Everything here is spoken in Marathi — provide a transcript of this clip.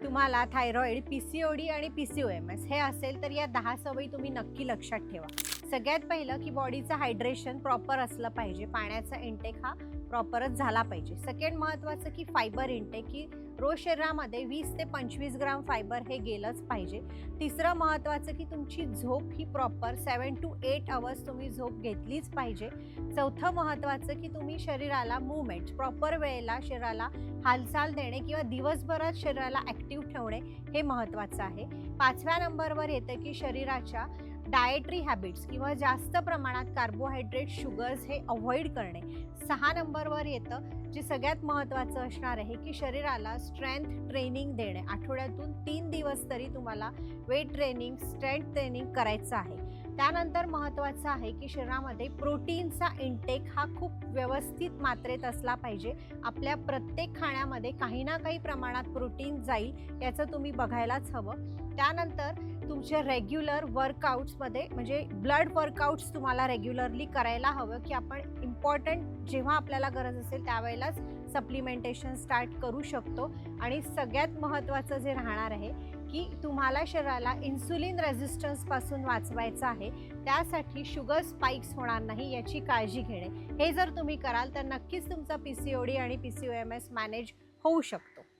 तुम्हाला थायरॉईड, PCOD आणि PCOMS हे असेल तर या 10 सवयी तुम्ही नक्की लक्षात ठेवा. सगळ्यात पहिलं की बॉडीचं हायड्रेशन प्रॉपर असलं पाहिजे, पाण्याचा इंटेक हा प्रॉपरच झाला पाहिजे. सेकंड महत्त्वाचं की फायबर इंटेक, की रोज शरीरामध्ये 20 ते 25 ग्राम फायबर हे गेलंच पाहिजे. तिसरं महत्त्वाचं की तुमची झोप ही प्रॉपर 7 to 8 अवर्स तुम्ही झोप घेतलीच पाहिजे. चौथं महत्त्वाचं की तुम्ही शरीराला मूवमेंट प्रॉपर वेळेला शरीराला हालचाल देणे किंवा दिवसभरात शरीराला ॲक्टिव्ह ठेवणे हे महत्त्वाचं आहे. 5व्या नंबरवर येतं की शरीराच्या डाएटरी हॅबिट्स किंवा जास्त प्रमाणात कार्बोहायड्रेट, शुगर्स हे अव्हॉइड करणे. 6 नंबरवर येतं जे सगळ्यात महत्त्वाचं असणार आहे की शरीराला स्ट्रेंथ ट्रेनिंग देणे. आठवड्यातून 3 दिवस तरी तुम्हाला वेट ट्रेनिंग, स्ट्रेंथ ट्रेनिंग करायचं आहे. त्यानंतर महत्त्वाचं आहे की शरीरामध्ये प्रोटीनचा इंटेक हा खूप व्यवस्थित मात्रेत असला पाहिजे. आपल्या प्रत्येक खाण्यामध्ये काही ना काही प्रमाणात प्रोटीन जाईल याचं तुम्ही बघायलाच हवं. त्यानंतर तुमचे रेग्युलर वर्कआउट्समध्ये म्हणजे ब्लड वर्कआउट्स तुम्हाला रेग्युलरली करायला हवं, की आपण इम्पॉर्टंट जेव्हा आपल्याला गरज असेल त्यावेळेलाच सप्लिमेंटेशन स्टार्ट करू शकतो. आणि सगळ्यात महत्त्वाचं जे राहणार आहे की तुम्हाला शरीराला इन्सुलिन रेझिस्टन्सपासून वाचवायचं आहे. त्यासाठी शुगर स्पाइक्स होणार नाही याची काळजी घेणे. हे जर तुम्ही कराल तर नक्कीच तुमचा PCOD आणि PCOMS मॅनेज होऊ शकतो.